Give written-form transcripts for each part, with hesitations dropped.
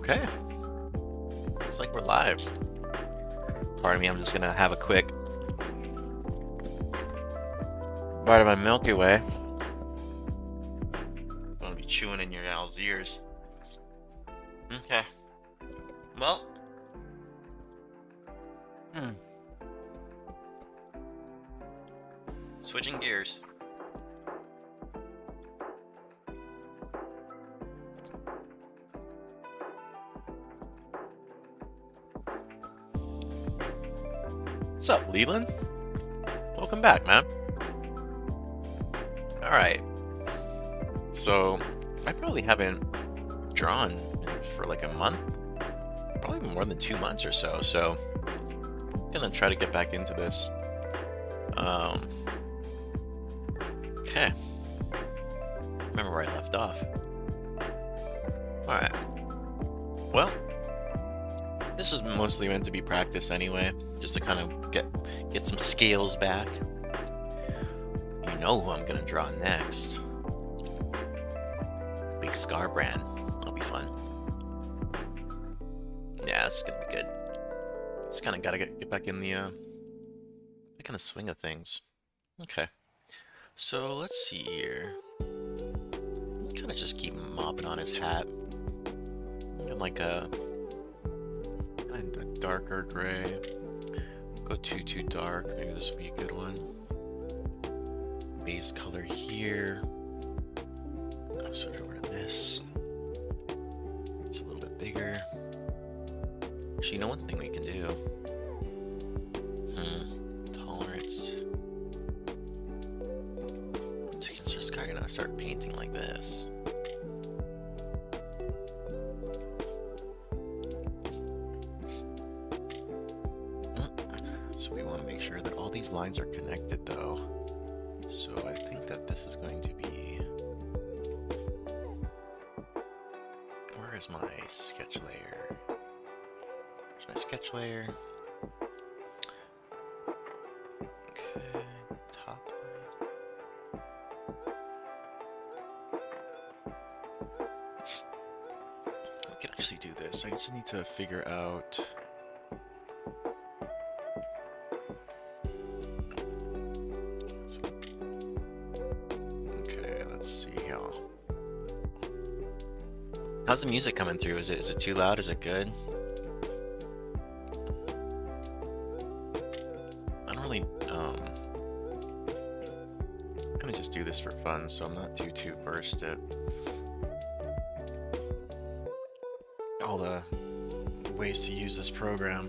Okay, looks like we're live. Pardon me, I'm just gonna have a quick bite of my Milky Way. I'm gonna be chewing in your y'all's ears. Okay. Well. Switching gears. What's up, Leland? Welcome back, man. Alright. So, I probably haven't drawn for like a month. Probably more than 2 months or so. So, I'm gonna try to get back into this. Okay. Remember where I left off. Alright. Well, this is mostly meant to be practice anyway, just to kind of get some scales back. You know who I'm gonna draw next. Big Scar brand. That'll be fun. Yeah, it's gonna be good. Just kind of gotta get back in the kind of swing of things. Okay. So let's see here. Kind of just keep mopping on his hat. And like a darker gray. Go too dark. Maybe this would be a good one. Base color here. I'll switch over to this. It's a little bit bigger. Actually, you know one thing we can do? Tolerance. So you can just kind of start painting like this. So we want to make sure that all these lines are connected though. So I think that this is going to be... Where is my sketch layer? Where's my sketch layer? Okay, top line. I can actually do this. I just need to figure out... How's the music coming through? Is it too loud? Is it good? I don't really kind of just do this for fun, so I'm not too versed at all the ways to use this program.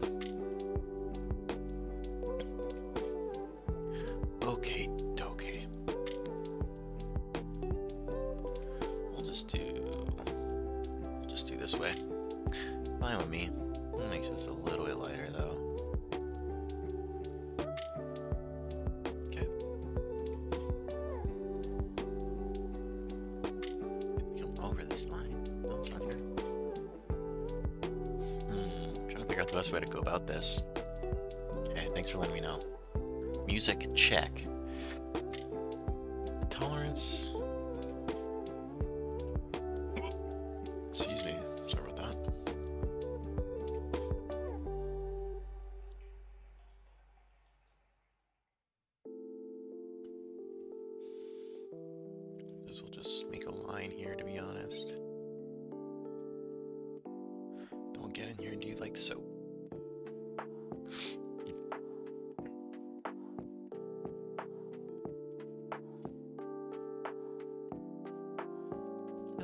Okay, dokie. We'll just do this way. Fine with me. I'll make this a little bit lighter though. Okay. Come over this line. No, it's not here. Trying to figure out the best way to go about this. Okay, thanks for letting me know. Music check. Tolerance. Excuse me, sorry about that. This will just make a line here, to be honest. Don't get in here and do like so.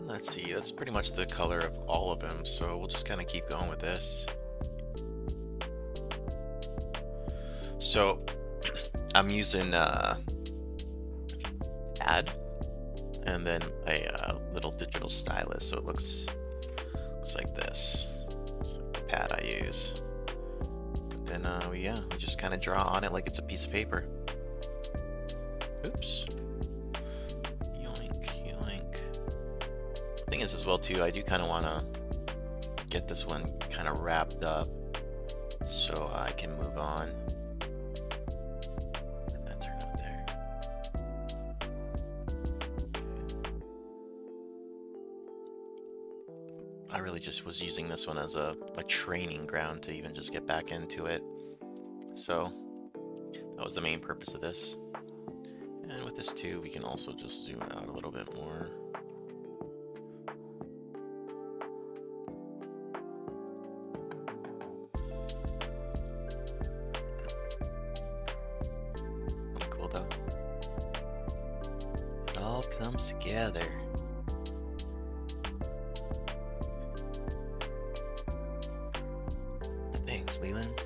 Let's see, that's pretty much the color of all of them, so we'll just kind of keep going with this. So, I'm using Add, and then a little digital stylus, so it looks like this. It's like the pad I use. And then, we just kind of draw on it like it's a piece of paper. Oops. Thing is as well too, I do kind of want to get this one kind of wrapped up so I can move on. And that turned out there. I really just was using this one as a training ground to even just get back into it. So that was the main purpose of this. And with this too, we can also just zoom out a little bit more. Pretty cool though. It all comes together. Thanks, Leland.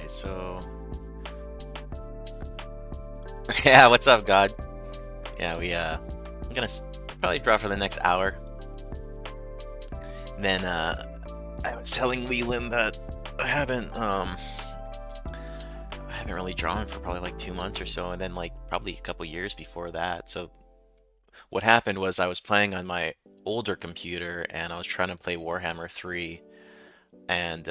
So, yeah, what's up, God? Yeah, I'm gonna probably draw for the next hour. And then, I was telling Leland that I haven't really drawn for probably like 2 months or so, and then like probably a couple years before that. So, what happened was I was playing on my older computer, and I was trying to play Warhammer 3, and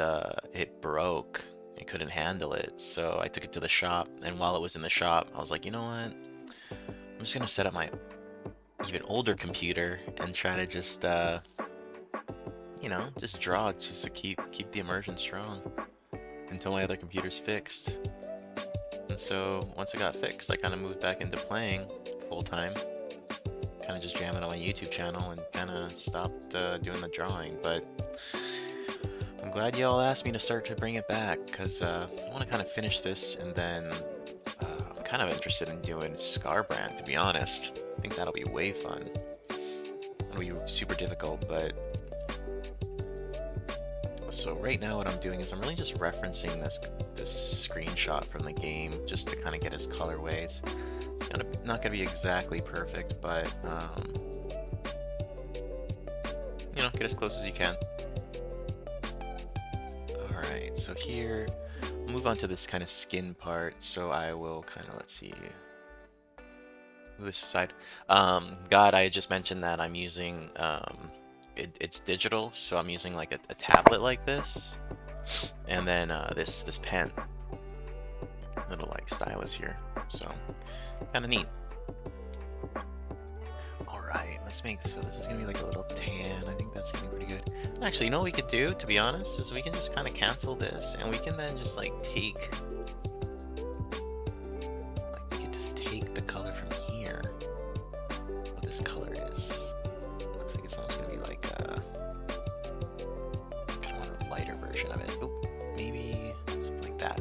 it broke. I couldn't handle it, so I took it to the shop, and while it was in the shop, I was like, you know what? I'm just gonna set up my even older computer and try to just, you know, just draw, just to keep the immersion strong until my other computer's fixed. And so once it got fixed, I kind of moved back into playing full time, kind of just jamming on my YouTube channel, and kind of stopped doing the drawing, but. I'm glad you all asked me to start to bring it back, because I want to kind of finish this, and then I'm kind of interested in doing Scarbrand, to be honest. I think that'll be way fun. It'll be super difficult, but... So right now what I'm doing is I'm really just referencing this screenshot from the game, just to kind of get his colorways. It's not going to be exactly perfect, but, you know, get as close as you can. Alright, so here, we'll move on to this kind of skin part, so I will kind of, let's see, move this aside. God, I just mentioned that I'm using, it's digital, so I'm using like a tablet like this, and then this pen, little like stylus here, so kind of neat. Alright, let's make this, so this is going to be like a little tan. I think that's going to be pretty good. Actually, you know what we could do, to be honest, is we can just kind of cancel this, and we can then just like take, like we could just take the color from here, what this color is. Looks like it's almost going to be like kind of want a lighter version of it. Oh, maybe something like that.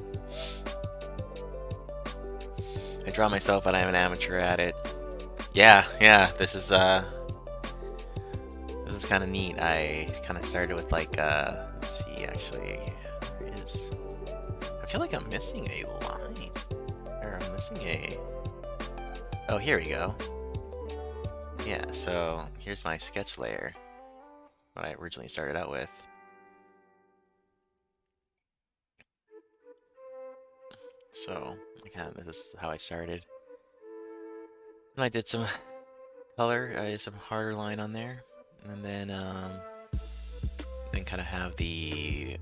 I draw myself, but I'm an amateur at it. Yeah, this is kind of neat. I kind of started with like, let's see, actually, there it is. I feel like I'm missing a line, or I'm missing a, oh, here we go. Yeah, so here's my sketch layer, what I originally started out with. So, again, this is how I started. And I did some color, I did some harder line on there, and then kind of have the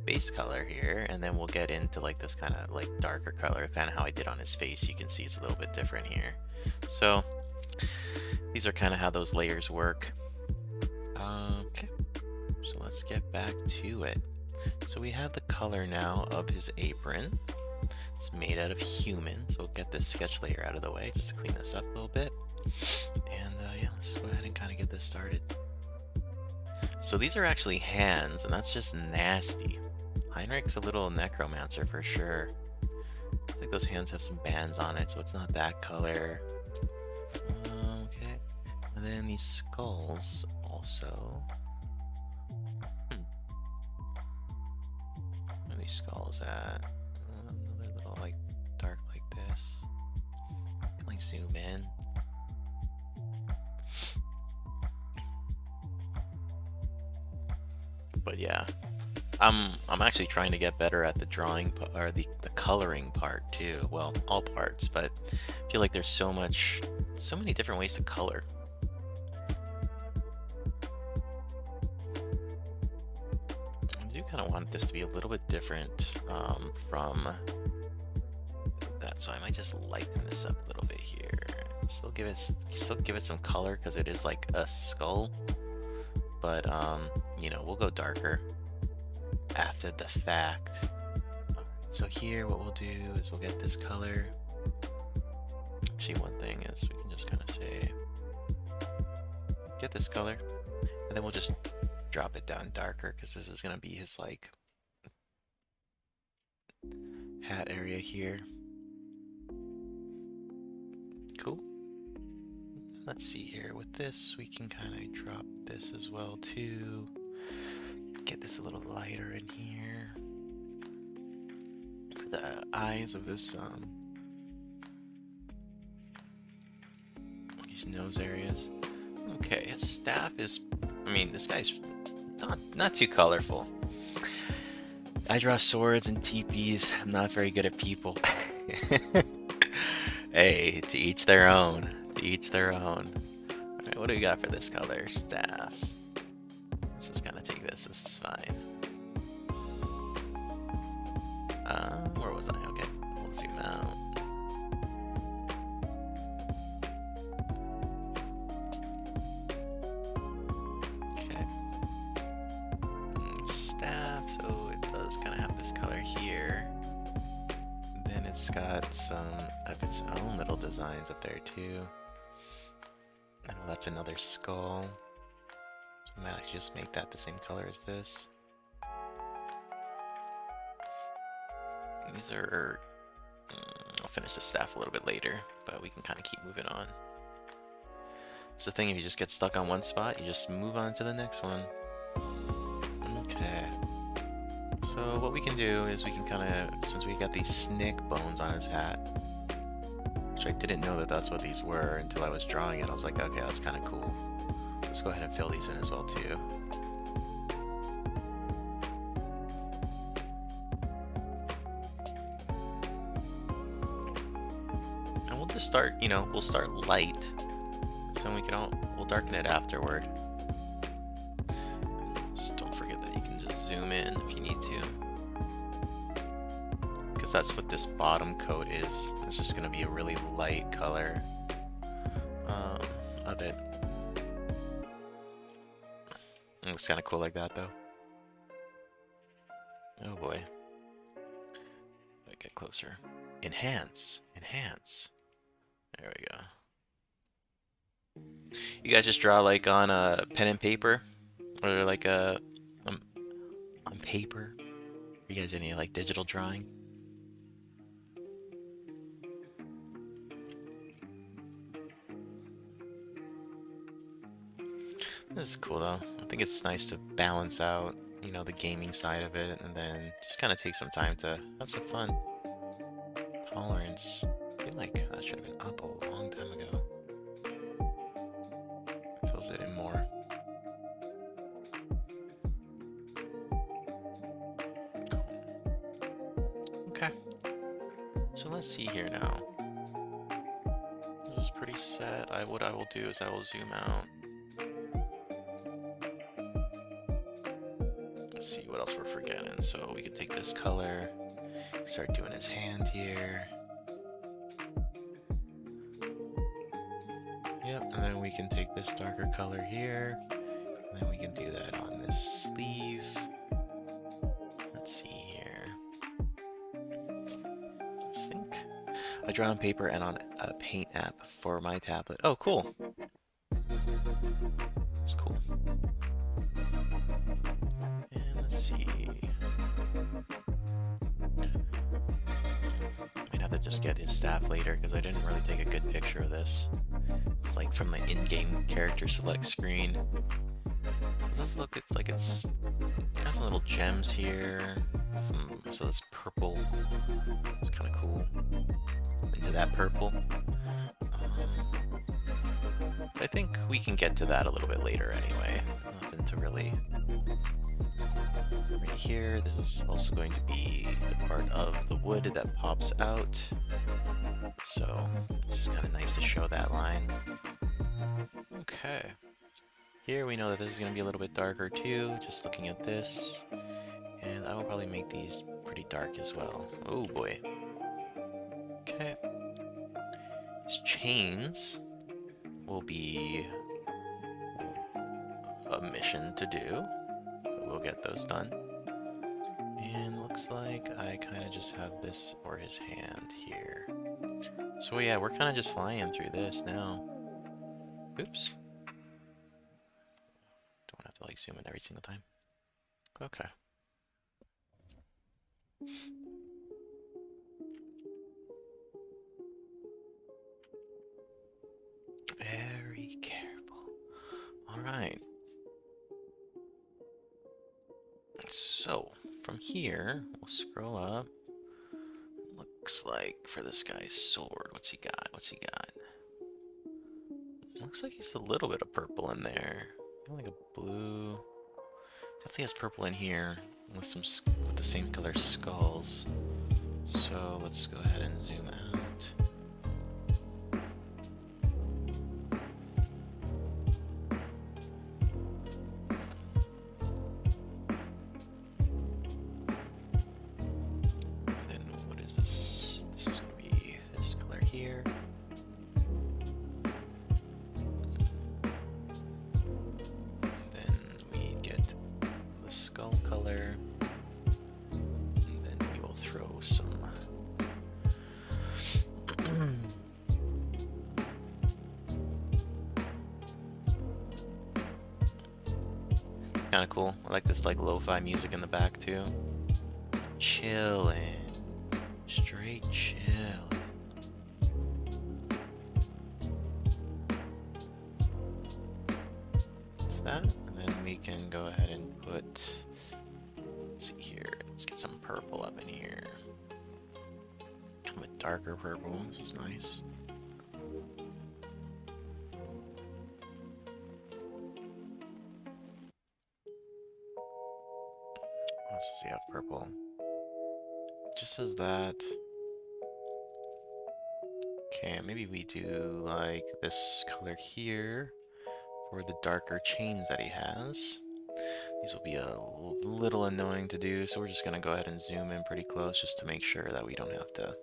base color here, and then we'll get into like this kind of like darker color, kind of how I did on his face. You can see it's a little bit different here. So these are kind of how those layers work. Okay, so let's get back to it. So we have the color now of his apron. It's made out of human, so we'll get this sketch layer out of the way just to clean this up a little bit. And yeah, let's just go ahead and kind of get this started. So these are actually hands, and that's just nasty. Heinrich's a little necromancer for sure. It's like those hands have some bands on it, so it's not that color. Okay, and then these skulls also. Where are these skulls at? Another little like dark like this. Can like zoom in. But yeah, I'm actually trying to get better at the drawing or the coloring part too. Well, all parts, but I feel like there's so many different ways to color. I do kind of want this to be a little bit different from that, so I might just lighten this up a little bit here. Still give it some color because it is like a skull, but you know, we'll go darker after the fact. Alright, so here what we'll do is we'll get this color. Actually, one thing is we can just kind of say get this color, and then we'll just drop it down darker because this is gonna be his like hat area here. Cool. Let's see here. With this, we can kind of drop this as well too. Get this a little lighter in here for the eyes of this these nose areas. Okay, his staff is, I mean, this guy's not too colorful. I draw swords and teepees. I'm not very good at people. Hey, to each their own. To each their own. Alright, what do we got for this color? Staff. Let's just kind of take this. This is fine. Where was I? Okay, we'll zoom out. Okay. Staff, so it does kind of have this color here. Then it's got some of its own little designs up there too. I know that's another skull. So I might actually just make that the same color as this. These are... I'll finish the staff a little bit later, but we can kind of keep moving on. It's the thing, if you just get stuck on one spot, you just move on to the next one. Okay. So what we can do is we can kind of, since we got these snake bones on his hat, which I didn't know that that's what these were until I was drawing it. I was like, okay, that's kind of cool. Let's go ahead and fill these in as well too. And we'll just start, you know, we'll start light, so then we'll darken it afterward. Just don't forget that you can just zoom in if you need to, because that's what this bottom coat is. It's just going to be a really light color of it. It looks kind of cool like that though. Oh boy. Get closer. Enhance. Enhance. There we go. You guys just draw like on a pen and paper? Or like on paper? You guys any like digital drawing? This is cool though. I think it's nice to balance out, you know, the gaming side of it, and then just kind of take some time to have some fun. Tolerance. I feel like that should have been up a long time ago. Fills it in more. Cool. Okay. So let's see here now. This is pretty set. What I will do is I will zoom out. Let's see what else we're forgetting. So we could take this color, start doing his hand here. Yep, and then we can take this darker color here, and then we can do that on this sleeve. Let's see here. Let's think. I draw on paper and on a paint app for my tablet. Oh, cool. It's cool. And let's see. Might have to just get his staff later because I didn't really take a good picture of this. It's like from the in-game character select screen. So does this look, it's like it's got some little gems here. So this purple is kind of cool. Into that purple. I think we can get to that a little bit later anyway. Nothing to really... Right here, this is also going to be the part of the wood that pops out. So it's just kind of nice to show that line. Okay. Here we know that this is going to be a little bit darker too, just looking at this. And I will probably make these pretty dark as well. Oh boy. Okay. These chains will be a mission to do, but we'll get those done. And looks like I kind of just have this for his hand here. So yeah, we're kind of just flying through this now. Oops. Don't have to like zoom in every single time. Okay. Very careful. All right. So from here, we'll scroll up. Looks like for this guy's sword, what's he got? What's he got? Looks like he's a little bit of purple in there. Like a blue. Definitely has purple in here with some with the same color skulls. So let's go ahead and zoom out. And then what is this? This is gonna be this color here. Skull color, and then we will throw some kind of cool. I like this like lo-fi music in the back too. Chillin', straight chillin'. What's that? And then we can go ahead and put, let's see here, let's get some purple up in here. Kind of a darker purple, this is nice. What else does he have purple? Just as that. Okay, maybe we do like this color here for the darker chains that he has. These will be a little annoying to do, so we're just going to go ahead and zoom in pretty close just to make sure that we don't have to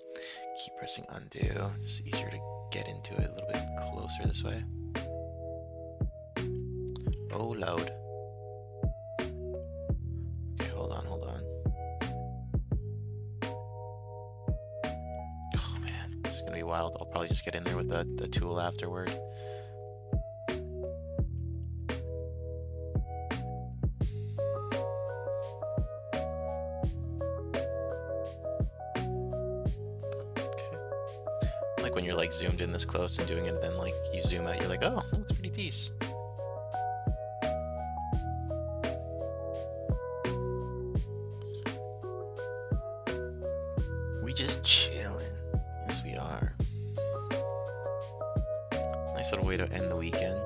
keep pressing undo. It's easier to get into it a little bit closer this way. Oh, load. Okay, hold on, hold on. Oh man, this is going to be wild. I'll probably just get in there with the tool afterward. When you're like zoomed in this close and doing it, and then like you zoom out, you're like, oh, that looks pretty decent. We just chilling. Yes, we are. Nice little way to end the weekend.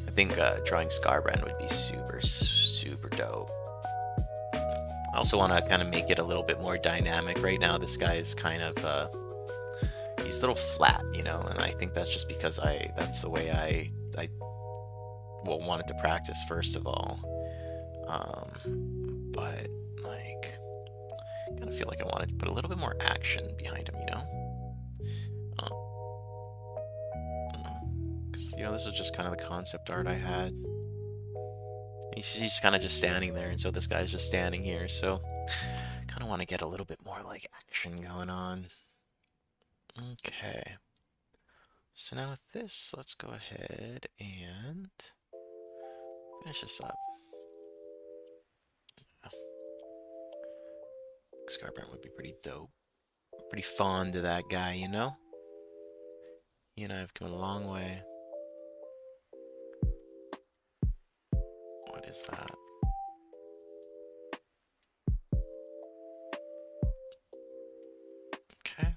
I think drawing Scarbrand would be super, super dope. I also want to kind of make it a little bit more dynamic. Right now, this guy is kind of, he's a little flat, you know, and I think that's just because that's the way I wanted to practice first of all. But, like, I kind of feel like I wanted to put a little bit more action behind him, you know? Because, you know, this was just kind of the concept art I had. He's kind of just standing there, and so this guy's just standing here, so kind of want to get a little bit more like action going on. Okay. So now with this, let's go ahead and finish this up. Scarbrand would be pretty dope. Pretty fond of that guy, you know? He and I have come a long way. What is that? Okay.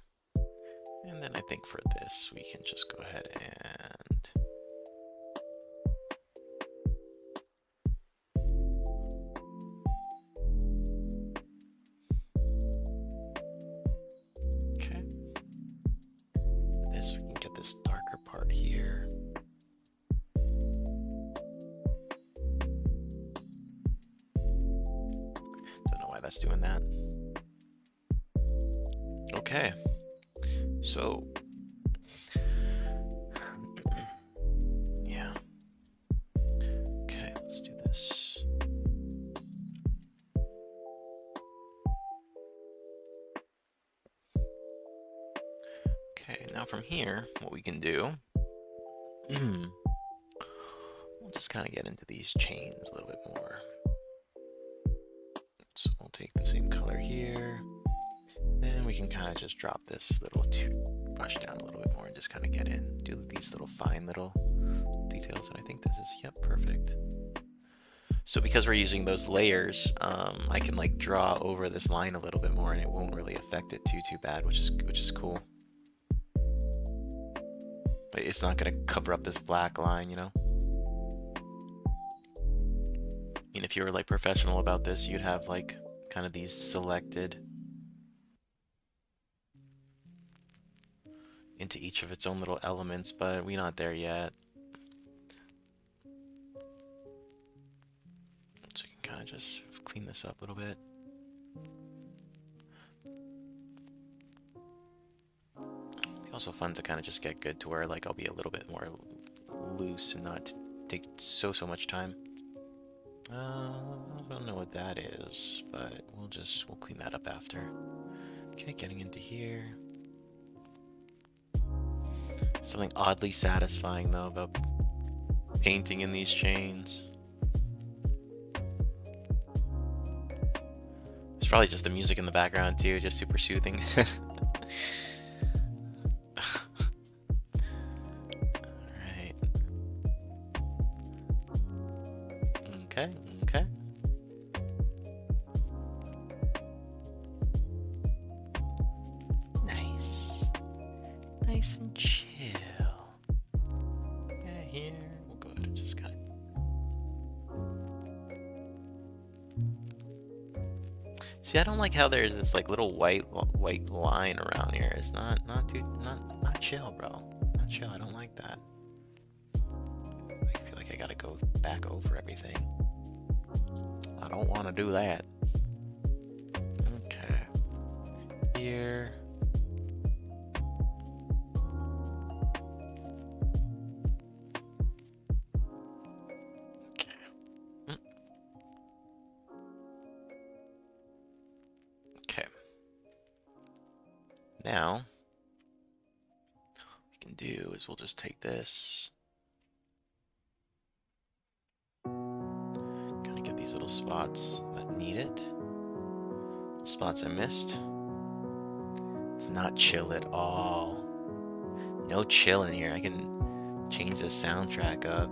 And then I think for this, we can just go ahead and... Okay. For this, we can get this darker part here. that's doing that. Okay. So, yeah. Okay, let's do this. Okay, now from here, what we can do, we'll just kind of get into these chains a little bit more. So we'll take the same color here. Then we can kind of just drop this little brush down a little bit more and just kind of get in. Do these little fine little details. And I think this is, yep, perfect. So because we're using those layers, I can like draw over this line a little bit more and it won't really affect it too bad, which is cool. But it's not going to cover up this black line, you know? And if you were like professional about this, you'd have like kind of these selected into each of its own little elements, but we're not there yet. So you can kind of just clean this up a little bit. It's also fun to kind of just get good to where like I'll be a little bit more loose and not take so much time. I don't know what that is, but we'll clean that up after. Okay, getting into here. Something oddly satisfying though about painting in these chains. It's probably just the music in the background too, just super soothing. Alright. Okay. Nice and chill. Yeah, here. We'll go ahead and just kind of... See, I don't like how there's this like little white line around here. It's not chill, bro. Not chill. I don't like that. I feel like I gotta go back over everything. I don't want to do that. Okay. Here. Now, what we can do is we'll just take this, kind of get these little spots that need it, spots I missed. It's not chill at all. No chill in here. I can change the soundtrack up.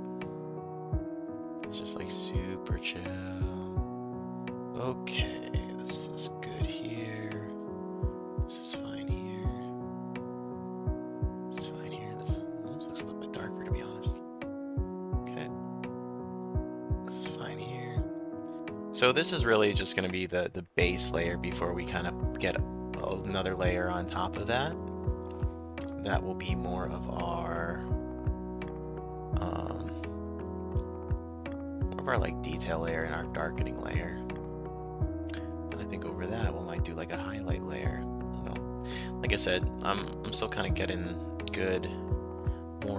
It's just like super chill. Okay, this is good here. This is fine. So this is really just going to be the base layer before we kind of get another layer on top of that. That will be more of our like detail layer and our darkening layer. And I think over that we might do like a highlight layer. You know, like I said, I'm still kind of getting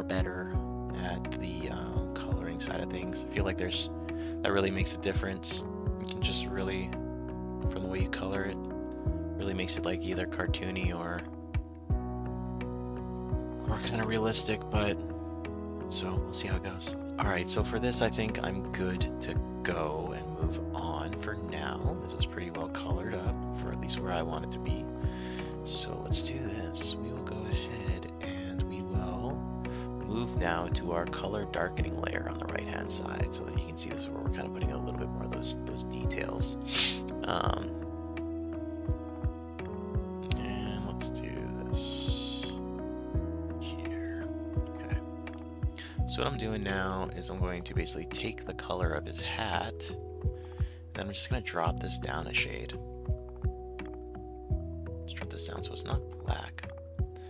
better at the coloring side of things. I feel like that really makes a difference. You can just really, from the way you color it, really makes it like either cartoony or kind of realistic, but so we'll see how it goes. Alright, so for this I think I'm good to go and move on for now. This is pretty well colored up for at least where I want it to be. So let's do this. We will go ahead and we will move now to our color darkening layer on the right hand side so that you can see this is where we're kind of putting a little bit more of those details. And let's do this here. Okay. So what I'm doing now is I'm going to basically take the color of his hat, and then I'm just going to drop this down a shade. Let's drop this down so it's not black,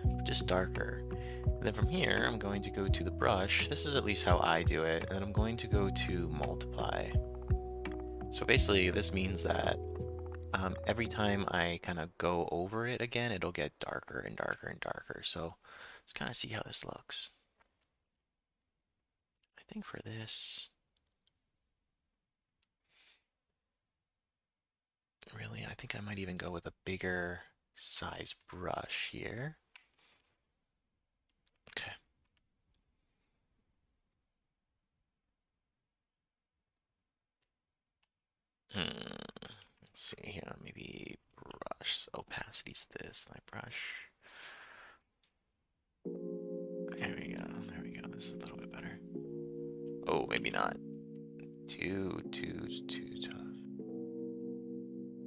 but just darker. And then from here, I'm going to go to the brush. This is at least how I do it. And then I'm going to go to multiply. So basically, this means that every time I kind of go over it again, it'll get darker and darker and darker. So let's kind of see how this looks. I think for this, really, I think I might even go with a bigger size brush here. Okay. Let's see here, maybe brush opacity's this, my brush. There we go, there we go. This is a little bit better. Oh, maybe not. Too tough.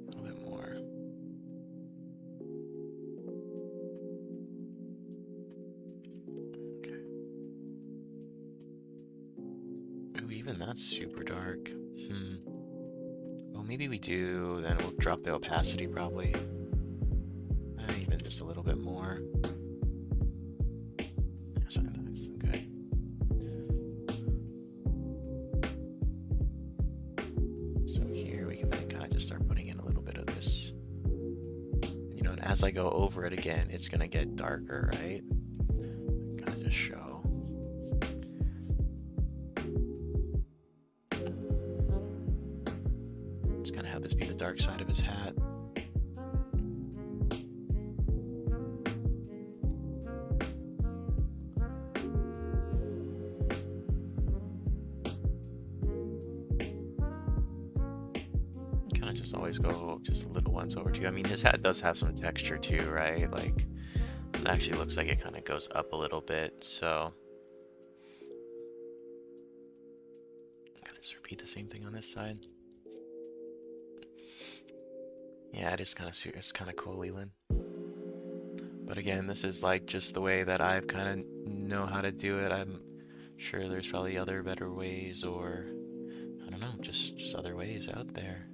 A little bit more. Okay. Ooh, even that's super dark. Oh, maybe we do. Then we'll drop the opacity probably. Even just a little bit more. Actually, that's good. So here we can then kind of just start putting in a little bit of this. You know, and as I go over it again, it's gonna get darker, right? Kind of just show. Just kind of have this be the dark side of his hat. Kind of just always go just a little ones over too. I mean, his hat does have some texture too, right? Like, it actually looks like it kind of goes up a little bit, so. Kind of just repeat the same thing on this side. Yeah, it's kind of cool, Leland. But again, this is like just the way that I've kind of know how to do it. I'm sure there's probably other better ways, or I don't know, just other ways out there.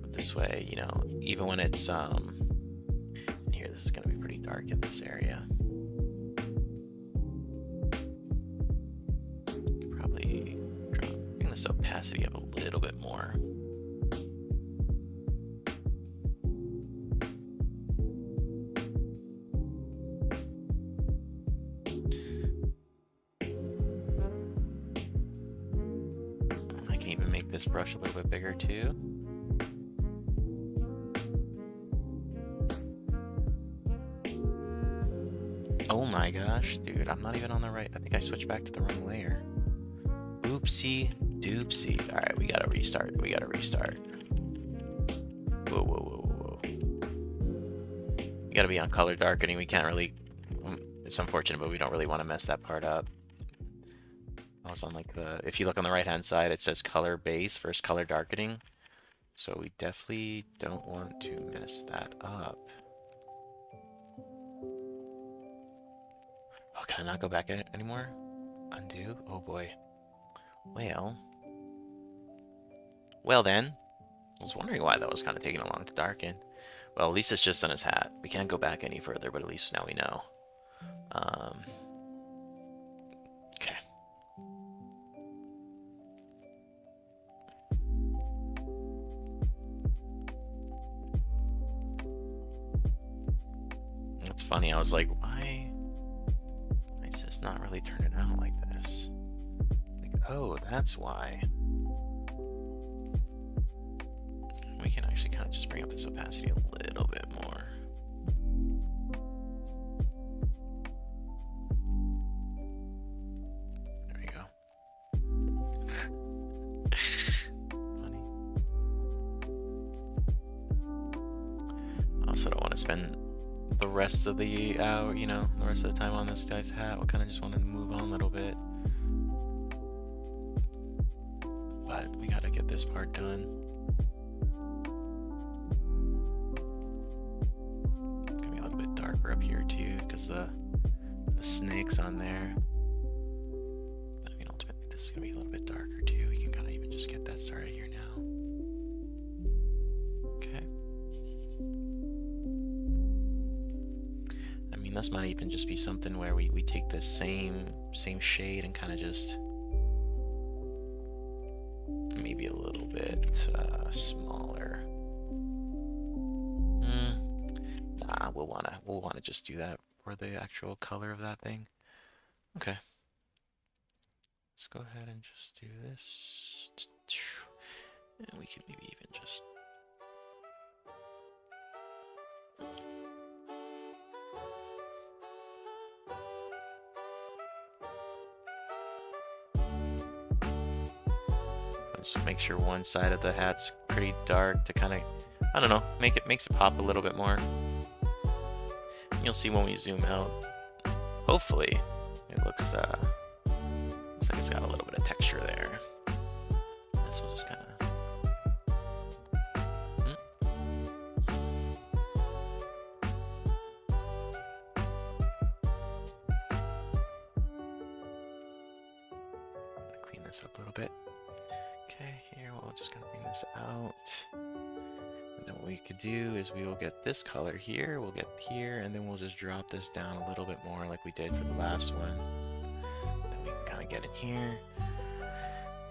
But this way, you know, even when it's here, this is gonna be pretty dark in this area. Probably bring this opacity up a little bit more. I can even make this brush a little bit bigger too. Oh my gosh, dude, I'm not even on the right. I think I switched back to the wrong layer. Oopsie doopsie. All right, we gotta restart. We gotta restart. Whoa, whoa, whoa, whoa. We gotta be on color darkening. We can't really, it's unfortunate, but we don't really want to mess that part up. I was on like if you look on the right hand side, it says color base versus color darkening. So we definitely don't want to mess that up. Oh, can I not go back in it anymore? Undo? Oh boy. Well then. I was wondering why that was kind of taking a long to darken. Well, at least it's just on his hat. We can't go back any further, but at least now we know. Okay. It's funny, I was like, why is this not really turning out like this? Like, oh, that's why. We can actually kind of just bring up this opacity a little bit more. There we go. Funny. I also don't want to spend the rest of the hour, you know, the rest of the time on this guy's hat. We kind of just wanted to move on a little bit. But we gotta get this part done. It's gonna be a little bit darker up here too, because the snake's on there. I mean, ultimately this is gonna be a little bit darker too. We can kind of even just get that started here now. Okay. I mean, this might even just be something where we take the same shade and kind of just maybe a little bit we'll wanna just do that for the actual color of that thing. Okay. Let's go ahead and just do this. And we can maybe even just make sure one side of the hat's pretty dark to kind of, I don't know, makes it pop a little bit more. You'll see when we zoom out. Hopefully, it looks like it's got a little bit of texture there. This will just kind of. Clean this up a little bit. Okay, here we'll just kind of bring this out. And then what we could do is we will get this color here, we'll get here, and then we'll just drop this down a little bit more like we did for the last one. Then we can kind of get in here.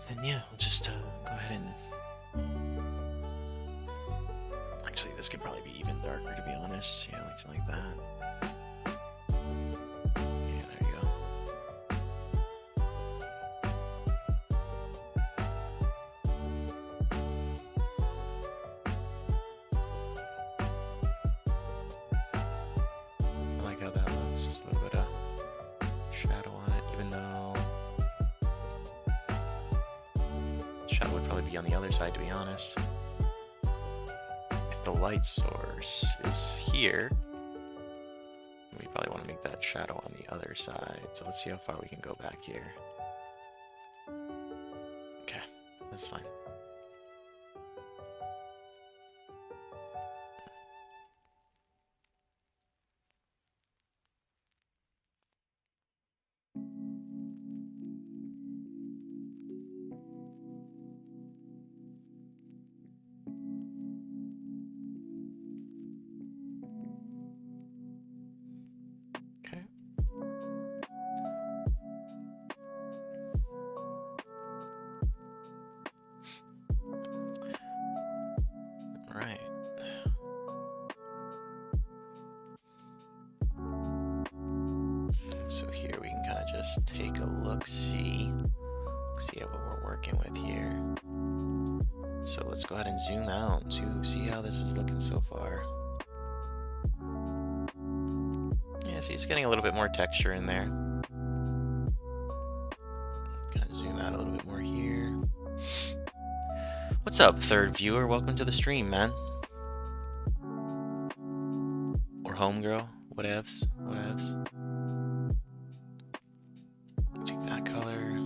Then yeah, we'll just go ahead and... Actually, this could probably be even darker, to be honest. Yeah, like something like that. Yeah, there you go. I like how that looks, just a little bit of shadow on it, even though shadow would probably be on the other side, to be honest. If the light source is here, we probably want to make that shadow on the other side. So let's see how far we can go back here. Okay, that's fine. So here we can kind of just take a look, see what we're working with here. So let's go ahead and zoom out to see how this is looking so far. Yeah, see, it's getting a little bit more texture in there. Kind of zoom out a little bit more here. What's up, third viewer? Welcome to the stream, man. Or homegirl, whatevs. Take that color.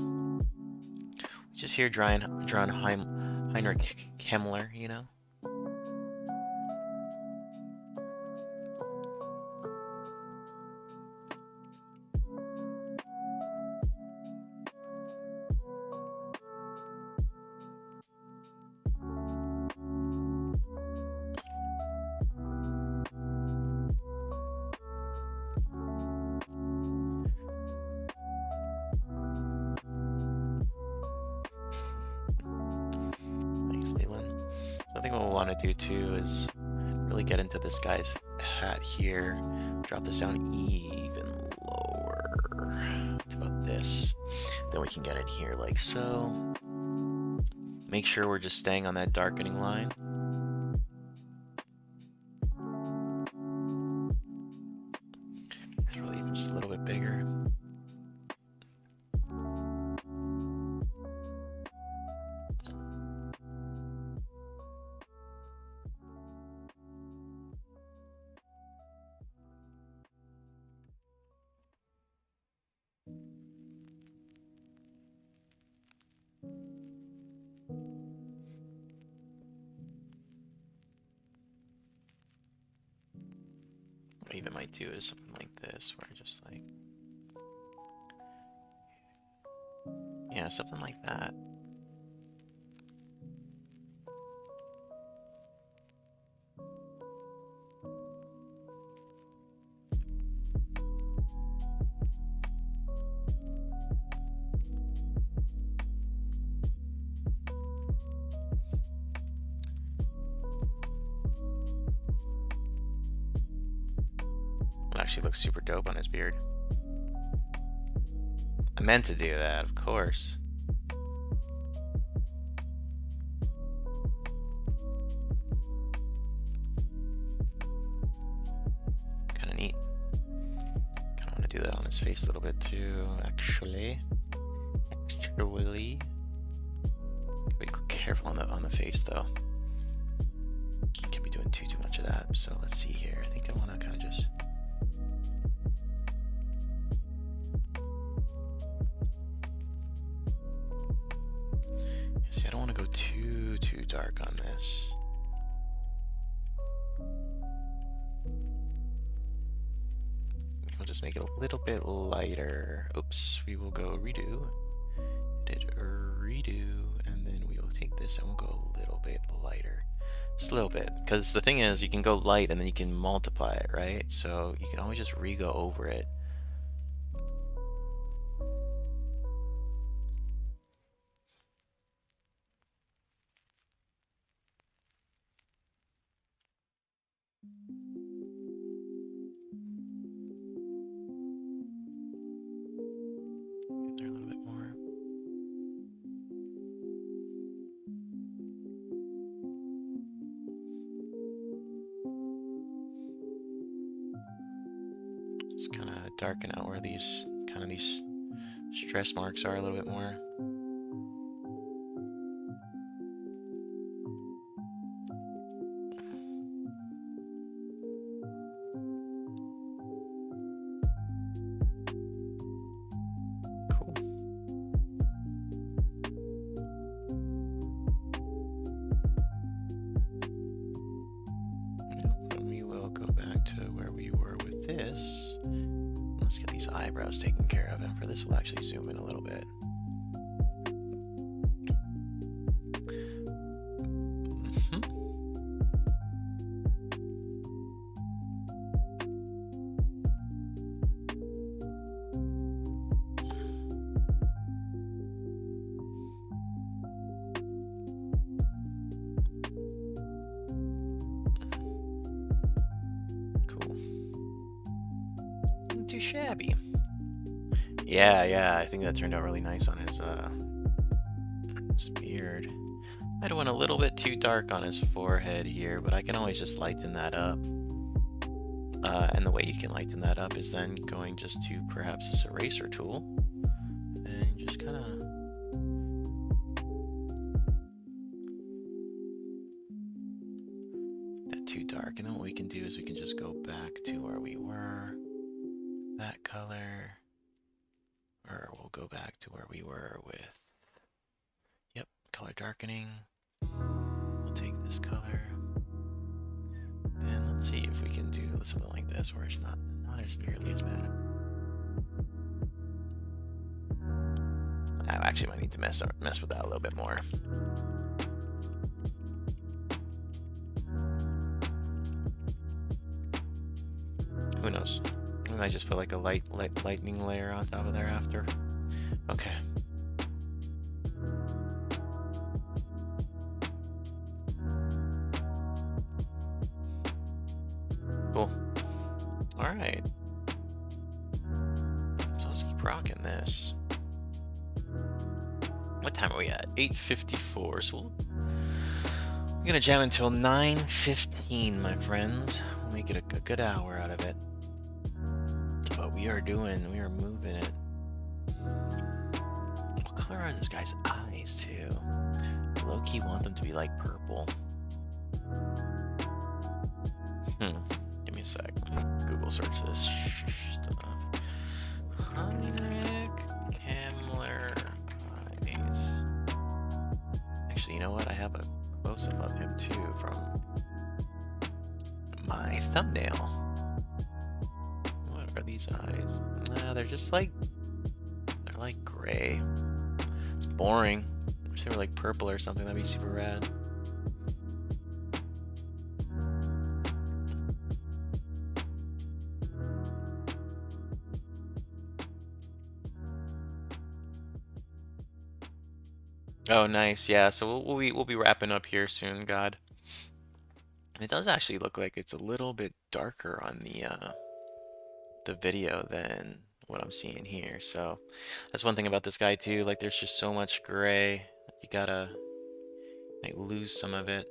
Just here drawing Heinrich Kemmler, you know? I think what we'll want to do too is really get into this guy's hat here. Drop this down even lower to about this. Then we can get it here like so. Make sure we're just staying on that darkening line. It's really even just a little bit bigger. What I even might do is something like this, where I just like, yeah, something like that. actually look super dope on his beard. I meant to do that, of course. Kind of neat. Kind of want to do that on his face a little bit too, actually. Be careful on the face though. I can't be doing too much of that. So let's see here. I think I want to kind of just. See, I don't want to go too dark on this. We'll just make it a little bit lighter. Oops, we will go redo. Did redo, and then we will take this and we'll go a little bit lighter. Just a little bit. Because the thing is, you can go light and then you can multiply it, right? So you can always just re-go over it. Just kind of darken out where these stress marks are a little bit more. Cool. Yep, and we will go back to where we were with this. Let's get these eyebrows taken care of, and for this we'll actually zoom in a little bit. Too shabby. Yeah, I think that turned out really nice on his beard. Might have went a little bit too dark on his forehead here, but I can always just lighten that up. And the way you can lighten that up is then going just to perhaps this eraser tool and just kind of that too dark. And then what we can do is we can just go back to where we were. That color, or we'll go back to where we were with, yep, color darkening. We'll take this color, and let's see if we can do something like this where it's not as nearly as bad. I actually might need to mess with that a little bit more. Who knows? We might just put like a lightning layer on top of there after. Okay. Cool. All right. So let's keep rocking this. What time are we at? 8:54. So we're gonna jam until 9:15, my friends. We'll make it a good hour out of it. But we are moving it. What color are this guy's eyes too? Low-key want them to be like purple. Give me a sec. Google search this stuff. Heinrich Kemmler eyes. Actually, you know what? I have a close-up of him too from my thumbnail. What are these eyes? They're just like, they're like gray. It's boring. I wish they were like purple or something. That'd be super rad. Oh, nice. Yeah, so we'll be wrapping up here soon, God. And it does actually look like it's a little bit darker on the the video than what I'm seeing here. So that's one thing about this guy too. Like there's just so much gray. You gotta like lose some of it.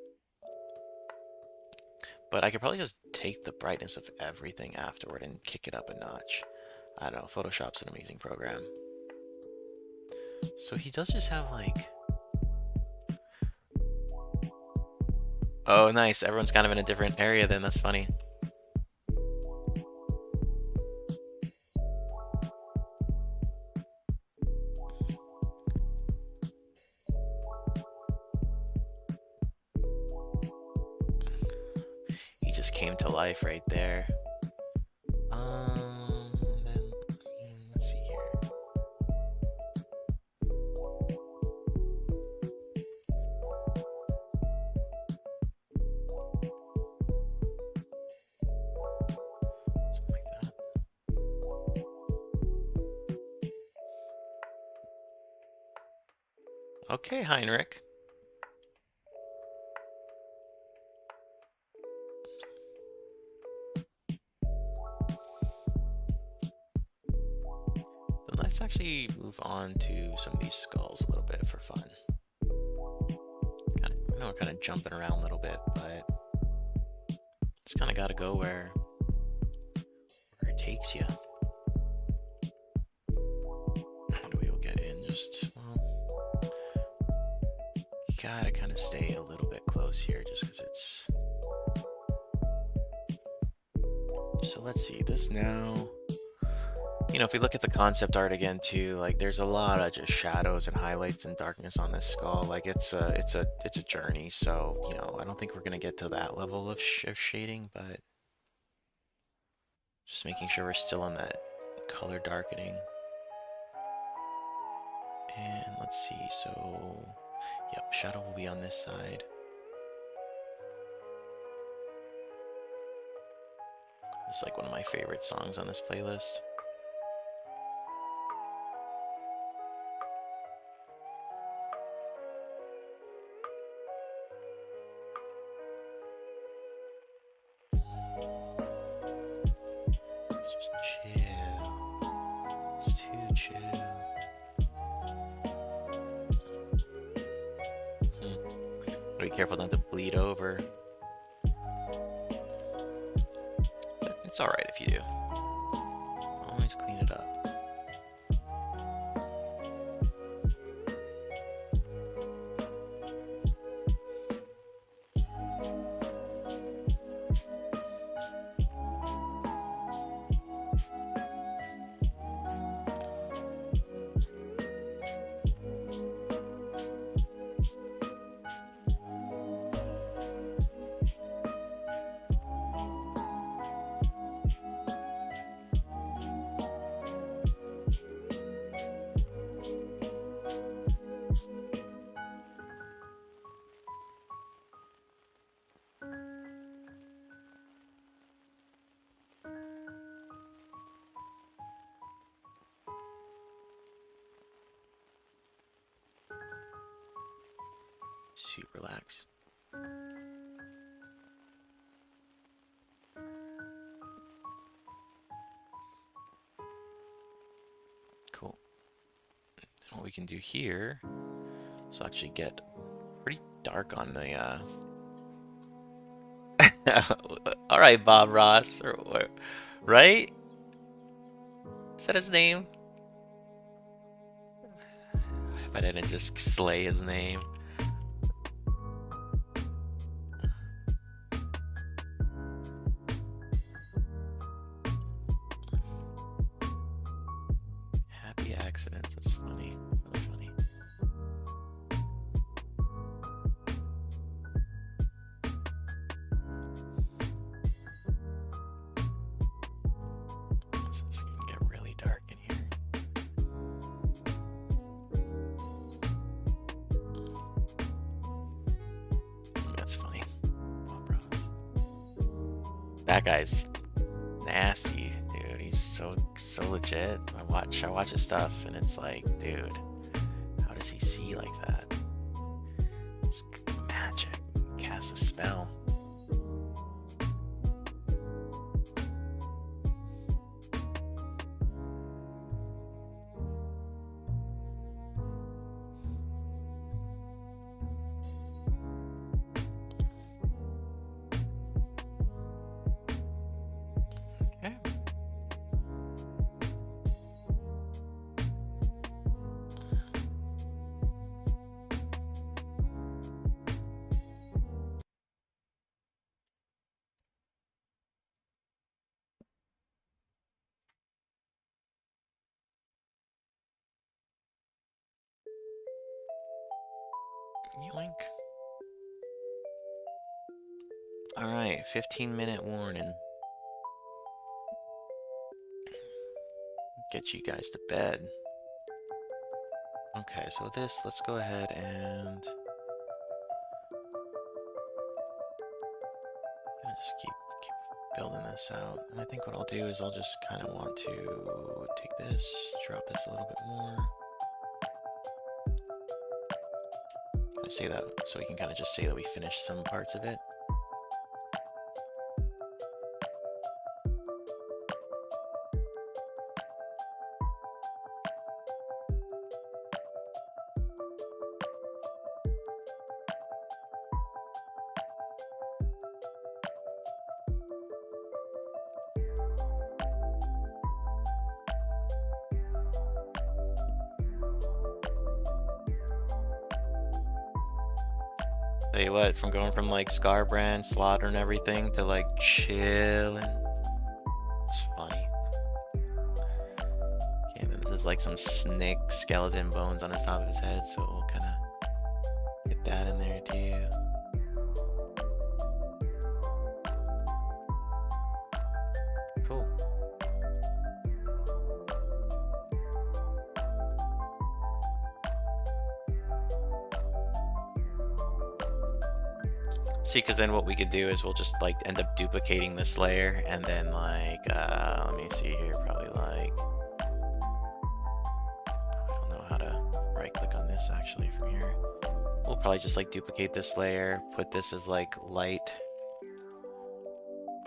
But I could probably just take the brightness of everything afterward and kick it up a notch. I don't know, Photoshop's an amazing program. So he does just have like... Oh, nice. Everyone's kind of in a different area then. That's funny. He just came to life right there. Then, let's see here. Something like that. Okay, Heinrich. Then let's actually move on to some of these skulls a little bit for fun. I know we're kind of jumping around a little bit, but it's kind of got to go where it takes you. How do we all get in? Just, well, you gotta kind of stay a little bit close here just because it's... So let's see, this now... You know, if we look at the concept art again too, like there's a lot of just shadows and highlights and darkness on this skull. Like it's a journey. So, you know, I don't think we're gonna get to that level of shading, but just making sure we're still on that color darkening. And let's see, so yep, shadow will be on this side. It's like one of my favorite songs on this playlist. Let's just chill. It's too chill. Be careful not to bleed over. But it's alright if you do. Always clean it up. Super relax. Cool. And what we can do here is actually get pretty dark on the all right, Bob Ross, or right? Is that his name? But I didn't just slay his name. Happy accidents, that's funny. It's really funny. This is gonna get really dark in here. That's funny. Bob Ross. That guy's nasty, dude. He's so legit. I watch his stuff, and it's like, dude, how does he see like that? It's magic. Cast a spell. Yoink. Alright, 15-minute warning. Get you guys to bed. Okay, so this, let's go ahead and just keep building this out. And I think what I'll do is I'll just kind of want to take this, drop this a little bit more. I say that so we can kind of just say that we finished some parts of it. Tell you what, from going from like Scarbrand, Slaughter, and everything to like chilling, it's funny. Okay, and then this is like some snake skeleton bones on the top of his head, so we'll kind of get that in there too. Cool. See, because then what we could do is we'll just like end up duplicating this layer, and then like, let me see here, probably like, I don't know how to right click on this actually from here. We'll probably just like duplicate this layer, put this as like light,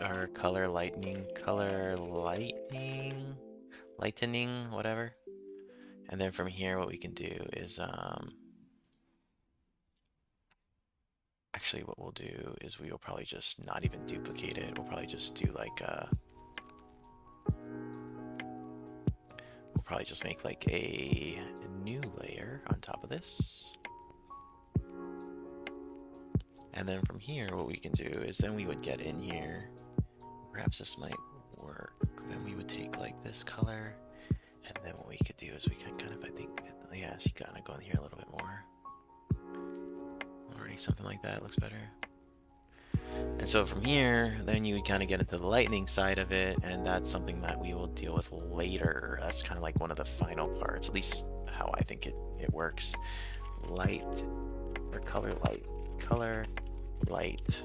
or color lightning, whatever. And then from here, what we can do is, actually, what we'll do is we will probably just not even duplicate it. We'll probably just do like we'll probably just make like a new layer on top of this. And then from here, what we can do is then we would get in here. Perhaps this might work. Then we would take like this color, and then what we could do is we can kind of, I think, yeah, so you kind of go in here a little bit more. Already something like that looks better. And so from here, then you would kind of get into the lightning side of it, and that's something that we will deal with later. That's kind of like one of the final parts, at least how I think it works. Light, or color light. Color light.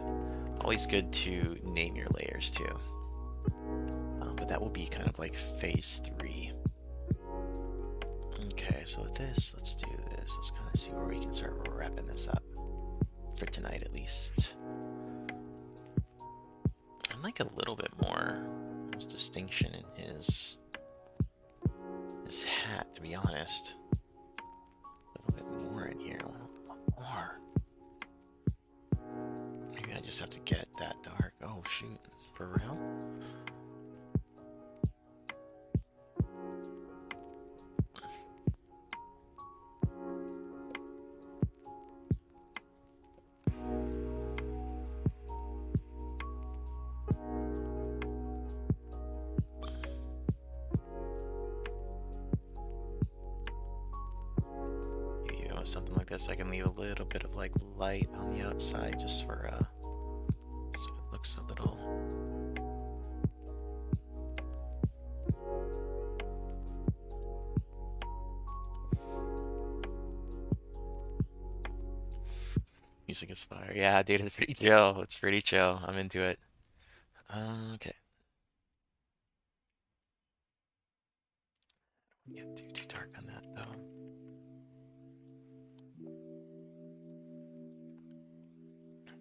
Always good to name your layers too. But that will be kind of like phase 3. Okay, so with this, let's do this. Let's kind of see where we can start wrapping this up. For tonight, at least. I'd like a little bit more distinction in his hat, to be honest. A little bit more in here. A little more. Maybe I just have to get that dark. Oh shoot! For real? Something like this, I can leave a little bit of like light on the outside just for so it looks a little music is fire. Yeah, dude, it's pretty chill. It's pretty chill. I'm into it. Okay. Don't get too dark on that though.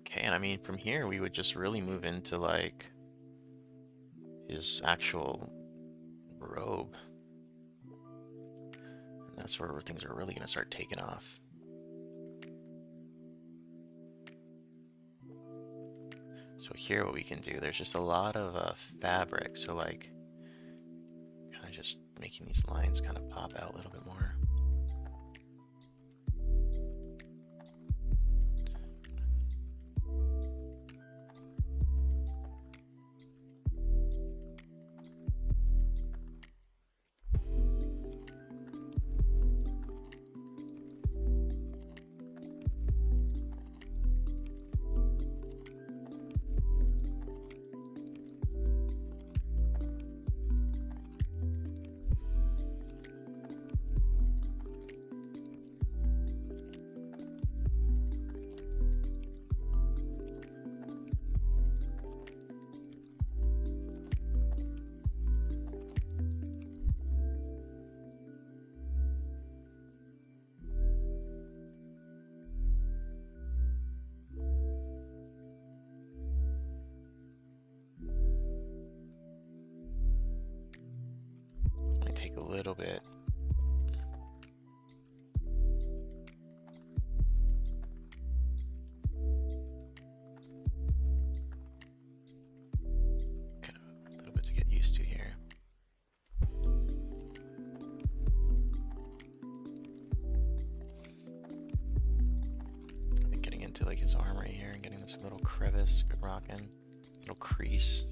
Okay, and I mean, from here, we would just really move into, like, his actual robe. And that's where things are really going to start taking off. So here, what we can do, there's just a lot of fabric. So, like, kind of just making these lines kind of pop out a little bit more. little bit. Kind of a little bit to get used to here. I think getting into like his arm right here and getting this little crevice, good rocking, little crease.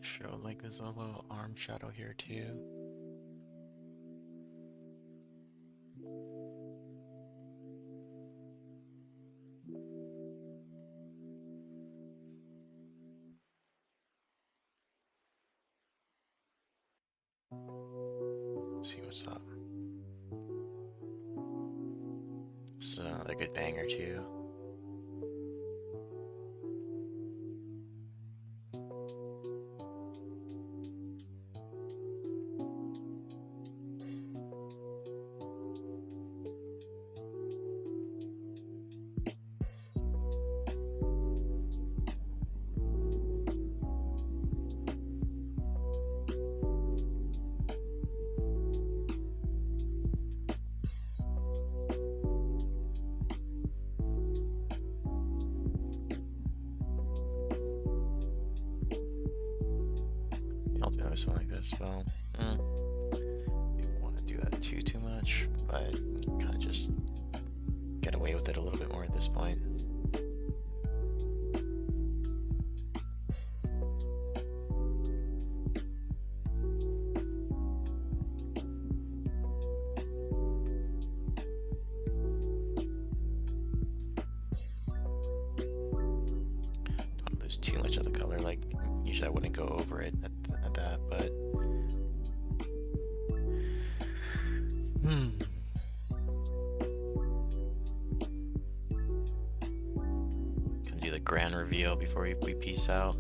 Show like this little arm shadow here too. See what's up. This is another good banger too. Ultimately, something like this. Well, you don't want to do that too much, but kind of just get away with it a little bit more at this point. Don't lose too much of the color. Like usually I wouldn't go over it at that, but Gonna do the grand reveal before we peace out.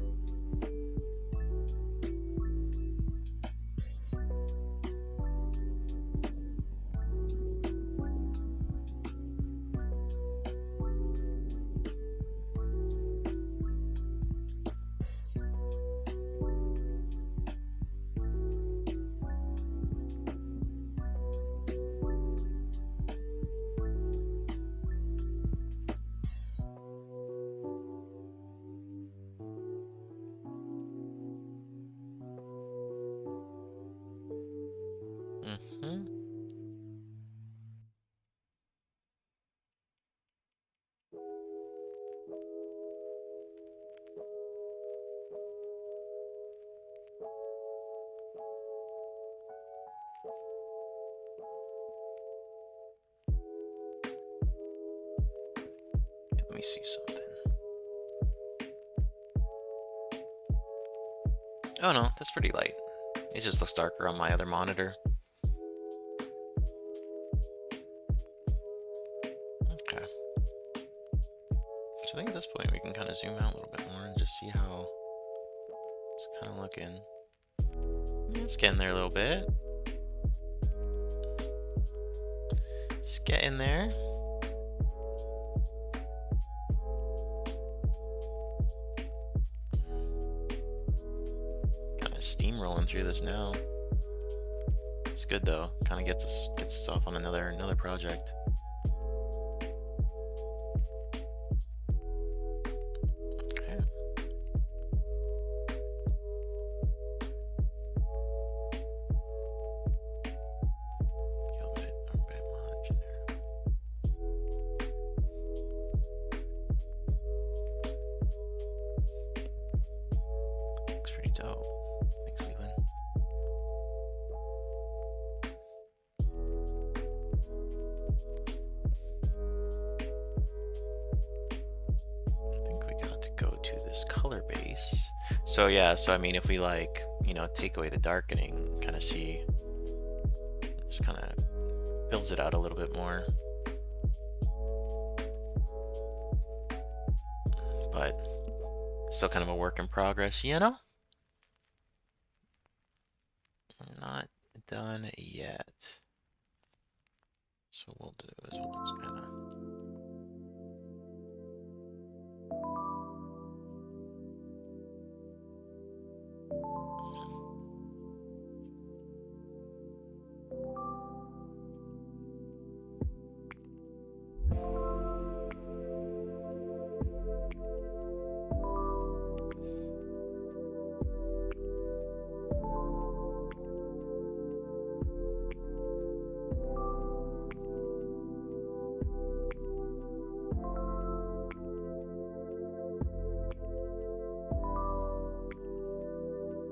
Let me see something. Oh no, that's pretty light. It just looks darker on my other monitor. Okay. So I think at this point we can kind of zoom out a little bit more and just see how it's kind of looking. Yeah, it's getting there a little bit. It's getting there. Steamrolling through this now. It's good though. Kind of gets us off on another project. Okay. A bit much there. Looks pretty dope. Thanks, Leland. I think we got to go to this color base. So yeah, so I mean if we like, you know, take away the darkening, kind of see, just kind of builds it out a little bit more. But still kind of a work in progress, you know? Not done yet. So what we'll do is we'll just kind of...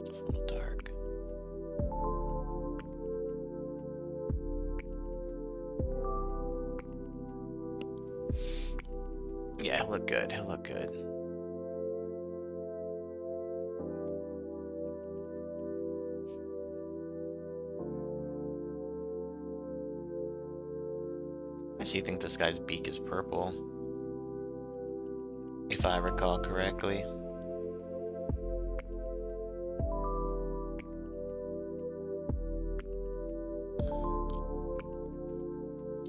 It's a little dark. Yeah, he'll look good. He'll look good. I actually think this guy's beak is purple, if I recall correctly.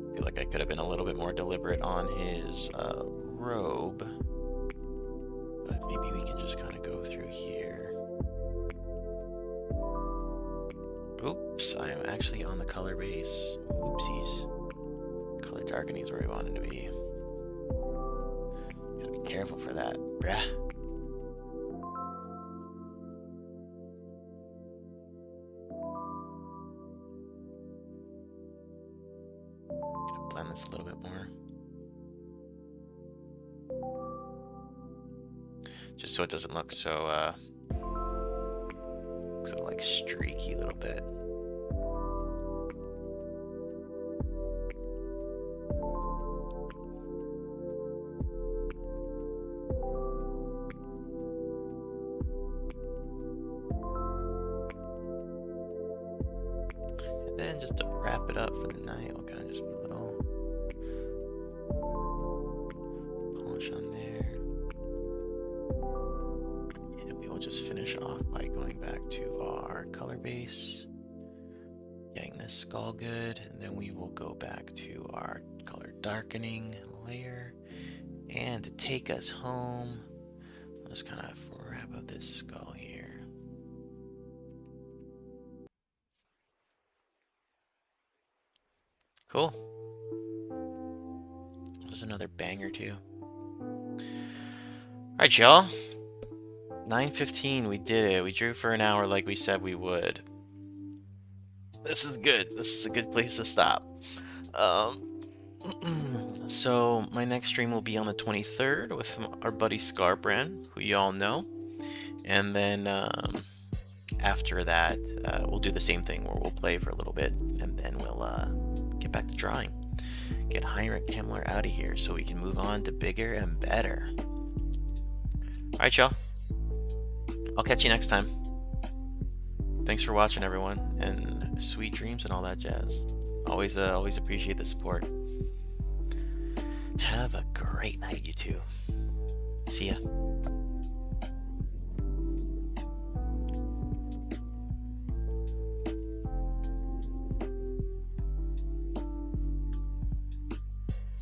I feel like I could have been a little bit more deliberate on his robe, but maybe we can just kind of go through here. Oops, I am actually on the color base. Oopsies. Color darkening is where we wanted to be. Gotta be careful for that, bruh. Blend this a little bit more. Just so it doesn't look so, looks like streaky a little bit. And then just to wrap it up for the night, we'll kind of just put a little polish on there. And we will just finish off by going back to our color base, getting this skull good, and then we will go back to our color darkening layer. And to take us home, we'll just kind of wrap up this skull here. Cool. This is another banger too. Alright, y'all. 9:15, we did it. We drew for an hour like we said we would. This is good. This is a good place to stop. So my next stream will be on the 23rd with our buddy Scarbrand, who you all know. And then after that, we'll do the same thing where we'll play for a little bit, and then we'll get back to drawing. Get Heinrich Kemmler out of here so we can move on to bigger and better. Alright, y'all. I'll catch you next time. Thanks for watching, everyone, and sweet dreams and all that jazz. Always appreciate the support. Have a great night, you two. See ya.